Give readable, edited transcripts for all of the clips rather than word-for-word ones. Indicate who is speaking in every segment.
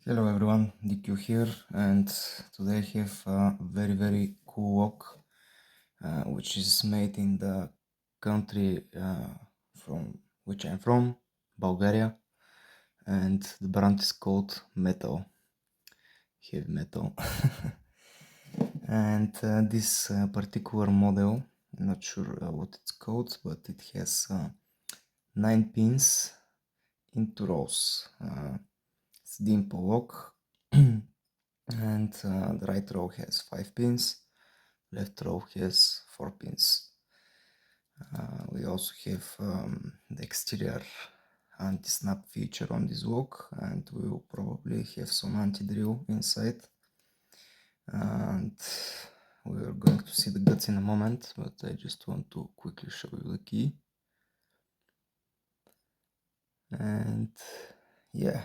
Speaker 1: Hello everyone, DQ here, and today I have a very cool walk which is made in the country from which I'm from, Bulgaria, and the brand is called Metal, Heavy Metal. And this particular model, I'm not sure what it's called, but it has 9 pins in 2 rows. It's dimple lock. And the right row has 5 pins, left row has 4 pins. We also have the exterior anti-snap feature on this lock, and we will probably have some anti-drill inside. And we are going to see the guts in a moment, but I just want to quickly show you the key. And yeah,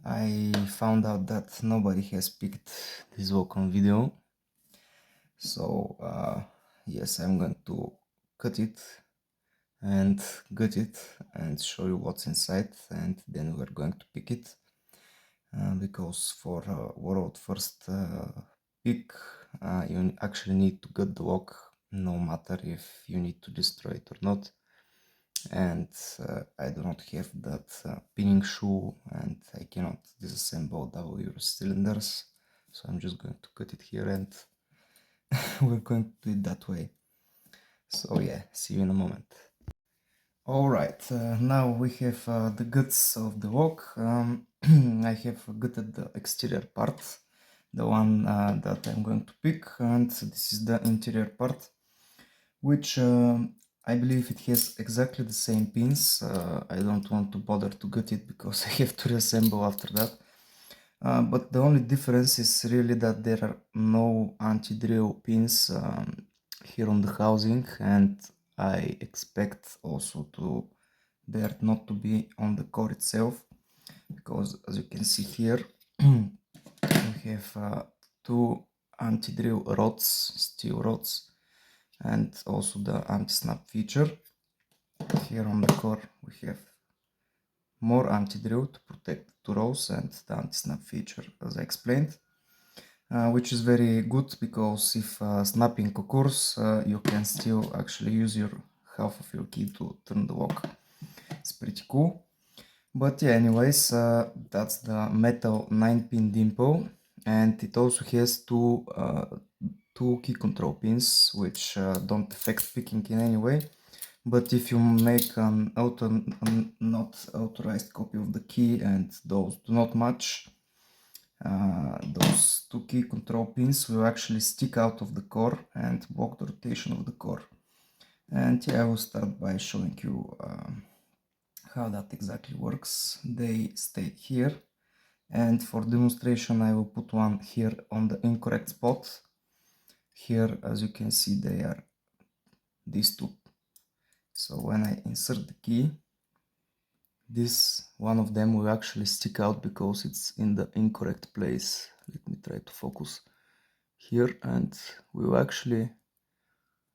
Speaker 1: I found out that nobody has picked this lock on video. So yes, I'm going to cut it and gut it and show you what's inside, and then we're going to pick it because for world first pick you actually need to gut the lock, no matter if you need to destroy it or not. And I do not have that pinning shoe, and I cannot disassemble W cylinders, so I'm just going to cut it here and we're going to do it that way. So yeah, see you in a moment. Alright, now we have the guts of the lock. I have gutted the exterior part, the one that I'm going to pick, and this is the interior part, which I believe it has exactly the same pins. I don't want to bother to gut it because I have to reassemble after that. But the only difference is really that there are no anti-drill pins here on the housing, and I expect also there not to be on the core itself, because as you can see here we have 2 anti-drill rods, steel rods, and also the anti-snap feature. Here on the core we have more anti-drill to protect the 2 rows and the anti-snap feature, as I explained, which is very good because if snapping occurs, you can still actually use your half of your key to turn the lock. It's pretty cool. But yeah, anyways, that's the metal 9-pin dimple, and it also has two key control pins, which don't affect picking in any way. But if you make an not authorized copy of the key and those do not match, those 2 key control pins will actually stick out of the core and block the rotation of the core. And yeah, I will start by showing you how that exactly works. They stay here, and for demonstration I will put one here on the incorrect spot. Here, as you can see, they are these 2. So when I insert the key, this one of them will actually stick out because it's in the incorrect place. Let me try to focus here, and we will actually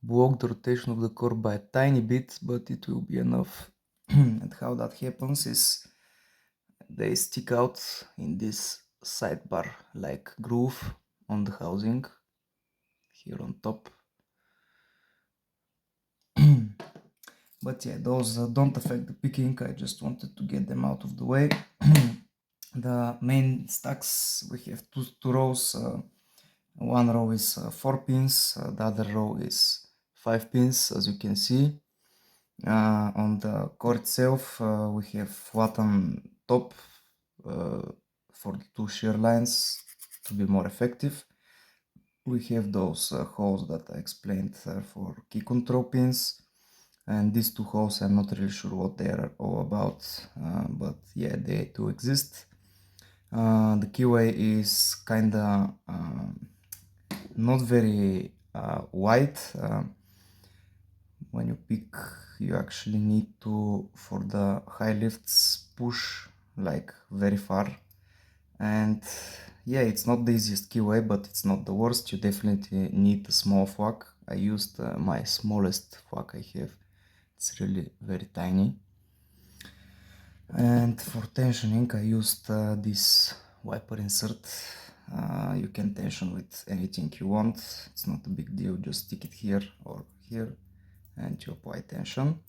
Speaker 1: block the rotation of the core by a tiny bit, but it will be enough. And how that happens is they stick out in this sidebar like groove on the housing here on top. But yeah, those don't affect the picking. I just wanted to get them out of the way. The main stacks, we have two rows. One row is 4 pins, the other row is 5 pins, as you can see. On the core itself, we have flattened top for the 2 shear lines to be more effective. We have those holes that I explained for key control pins, and these 2 holes I'm not really sure what they are all about, but yeah, they do exist. The keyway is kinda not very wide. When you pick, you actually need to, for the high lifts, push like very far. And yeah, it's not the easiest keyway, but it's not the worst. You definitely need a small flak. I used my smallest flak I have. It's really very tiny. And for tensioning I used this wiper insert. You can tension with anything you want, it's not a big deal, just stick it here or here and you apply tension.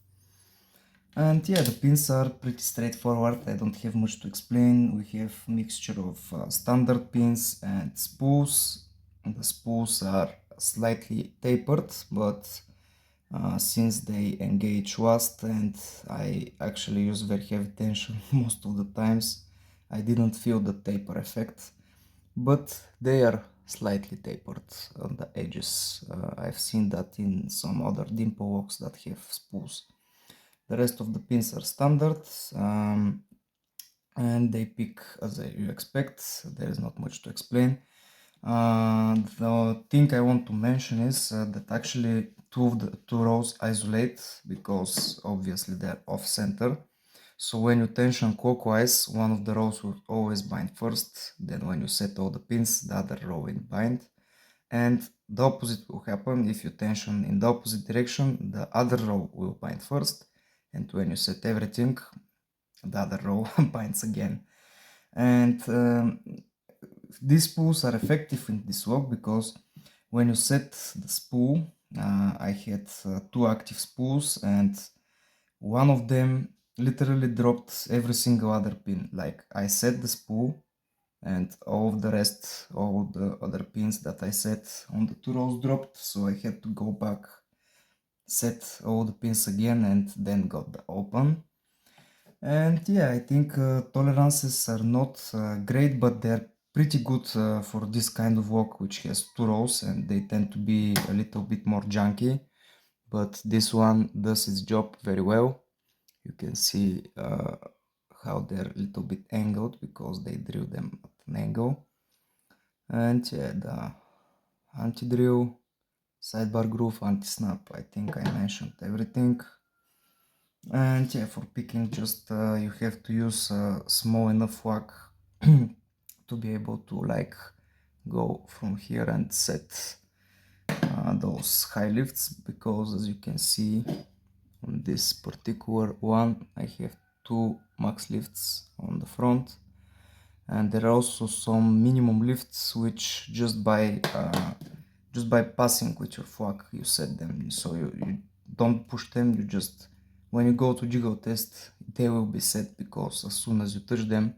Speaker 1: And yeah, the pins are pretty straightforward, I don't have much to explain. We have a mixture of standard pins and spools. The spools are slightly tapered, but since they engage fast and I actually use very heavy tension most of the times, I didn't feel the taper effect, but they are slightly tapered on the edges. I've seen that in some other dimple locks that have spools. The rest of the pins are standard, and they pick as you expect. There is not much to explain. The thing I want to mention is that actually two of the two rows isolate because obviously they're off center. So when you tension clockwise, one of the rows will always bind first. Then when you set all the pins, the other row will bind. And the opposite will happen if you tension in the opposite direction, the other row will bind first. And when you set everything, the other row binds again. And these spools are effective in this lock because when you set the spool, I had two active spools and one of them literally dropped every single other pin. Like I set the spool and all of the rest, all the other pins that I set on the two rows dropped, so I had to go back, set all the pins again and then got the open. And yeah, I think tolerances are not great, but they're pretty good for this kind of lock which has two rows and they tend to be a little bit more junky, but this one does its job very well. You can see how they're a little bit angled because they drill them at an angle. And yeah, the anti-drill, sidebar groove, anti-snap, I think I mentioned everything. And yeah, for picking just you have to use a small enough whack to be able to like go from here and set those high lifts, because as you can see on this particular one I have two max lifts on the front, and there are also some minimum lifts which just by passing with your fork you set them, so you don't push them, you just, when you go to jiggle test they will be set, because as soon as you touch them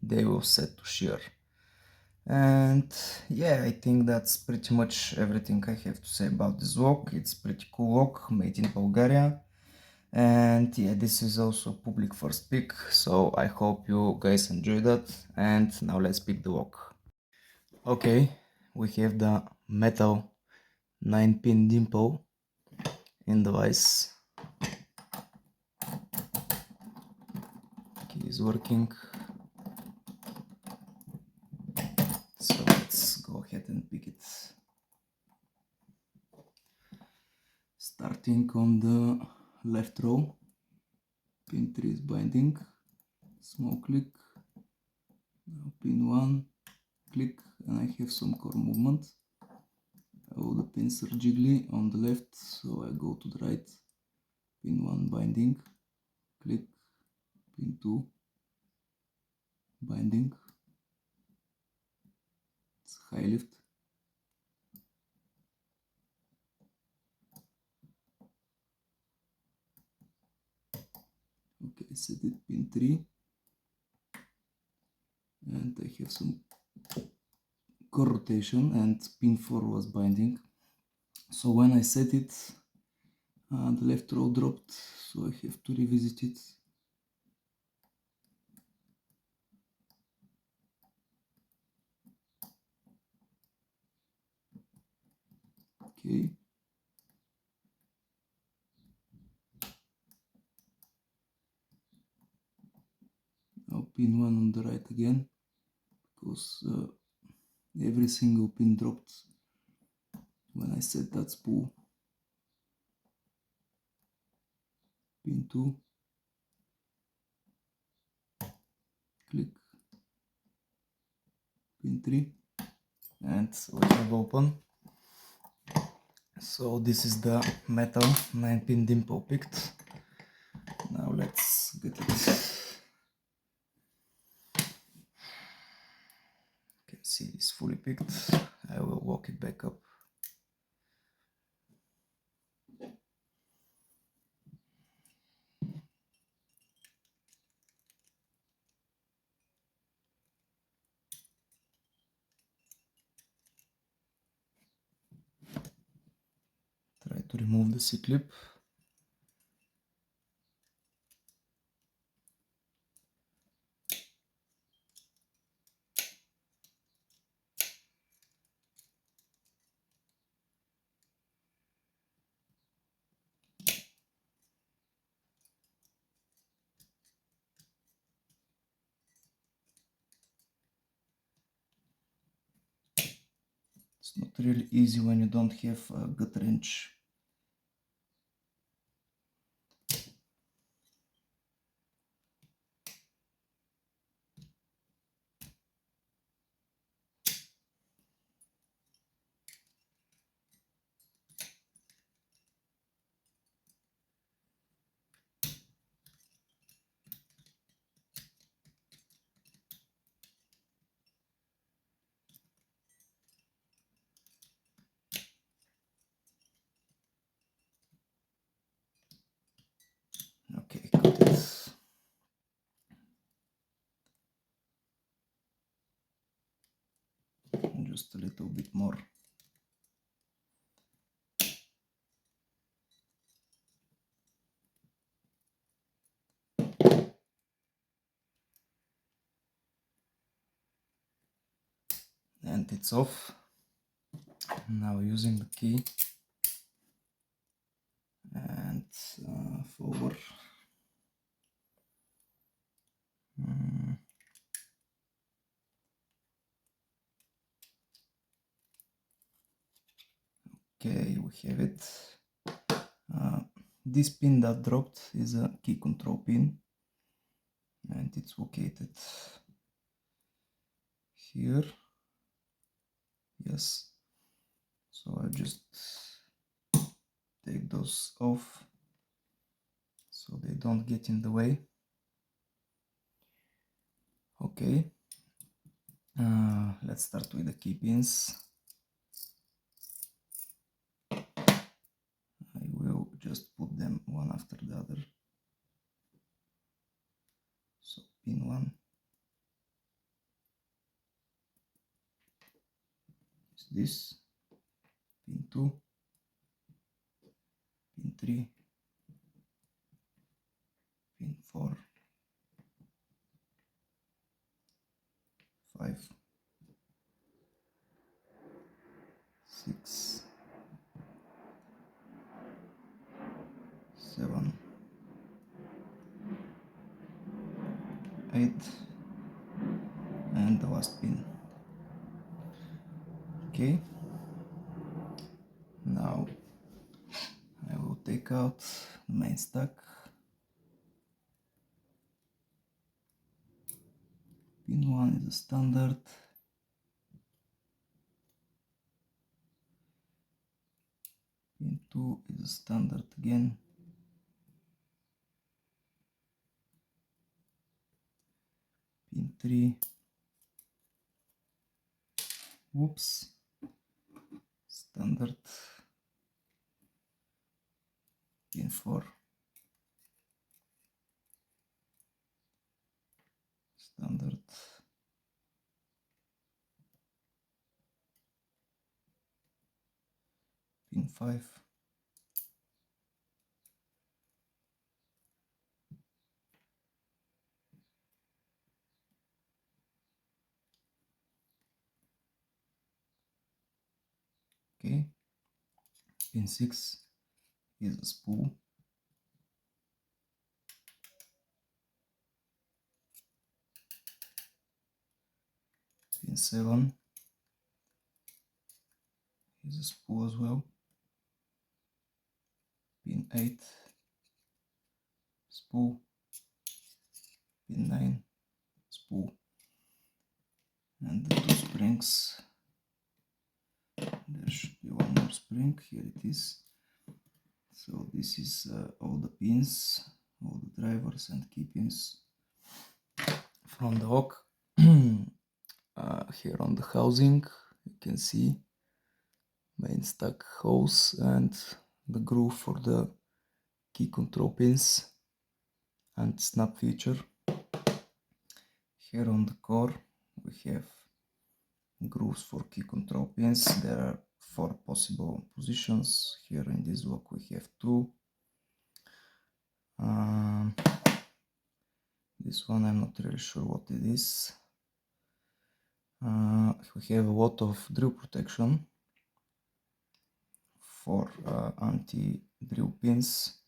Speaker 1: they will set to shear. And yeah, I think that's pretty much everything I have to say about this lock. It's pretty cool lock made in Bulgaria. And yeah, this is also public first pick, so I hope you guys enjoy that. And now let's pick the lock. Okay, we have the metal 9-pin dimple in the vise. Key is working, so let's go ahead and pick it. Starting on the left row, pin 3 is binding, small click, now pin 1, click, and I have some core movement. All the pins are jiggly on the left, so I go to the right, pin 1 binding, click, pin 2 binding, it's high lift, okay, set it pin 3, and I have some core rotation, and pin 4 was binding, so when I set it the left row dropped, so I have to revisit it. Okay, now pin 1 on the right again, because every single pin dropped when I set that spool. Pin 2, click, pin 3, and we have open. So this is the metal 9-pin dimple picked. Now let's get it can see it is fully picked. I will walk it back up. Try to remove the C-clip. It's not really easy when you don't have a gut wrench. Okay, got it. Just a little bit more. And it's off. Now using the key and forward. Okay, we have it. This pin that dropped is a key control pin, and it's located here. Yes, so I just take those off so they don't get in the way. Okay, let's start with the key pins. I will just put them one after the other. So pin 1 is this, pin 2, pin 3, pin 4, 5, 6, 7, 8, and the last pin. Okay, now I will take out the main stack. Pin 1 is a standard. Pin 2 is a standard again. Pin 3. Whoops. Standard. Pin 4. Standard. Pin 5. Okay. Pin 6 is a spool. Pin 7 is a spool as well. Pin 8 spool. Pin 9 spool. And the 2 springs. There should be one more spring. Here it is. So this is all the pins, all the drivers and key pins from the hook. here on the housing you can see main stack hose and the groove for the key control pins and snap feature. Here on the core we have grooves for key control pins. There are 4 possible positions. Here in this block we have 2. This one I'm not really sure what it is. We have a lot of drill protection for anti-drill pins,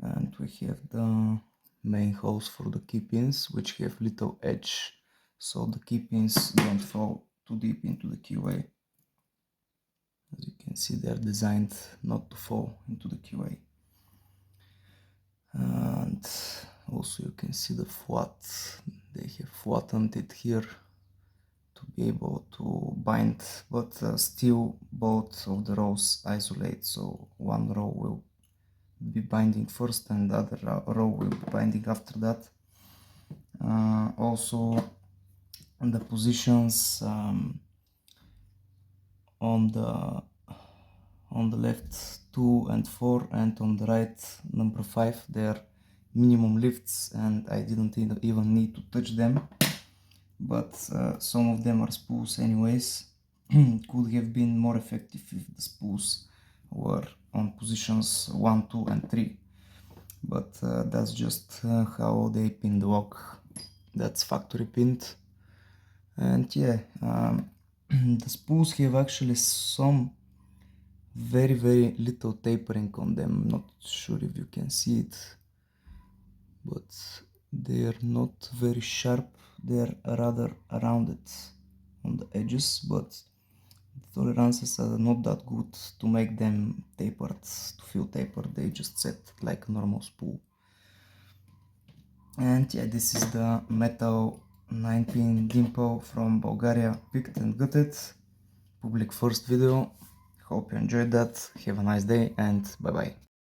Speaker 1: and we have the main holes for the key pins, which have little edge, so the key pins don't fall too deep into the keyway. As you can see, they are designed not to fall into the keyway. And also you can see the flat, they have flattened it here to be able to bind, but still both of the rows isolate, so one row will be binding first and the other row will be binding after that. Also the positions on the left 2 and 4 and on the right number 5, they are minimum lifts and I didn't even need to touch them, but some of them are spools anyways. Could have been more effective if the spools were on positions 1, 2 and 3, but that's just how they pin the lock. That's factory pinned. And yeah, the spools have actually some very little tapering on them. Not sure if you can see it, but they are not very sharp. They are rather rounded on the edges, but the tolerances are not that good to make them tapered, to feel tapered. They just set like a normal spool. And yeah, this is the metal 9-pin dimple from Bulgaria, picked and gutted. Public first video. Hope you enjoyed that. Have a nice day and bye bye.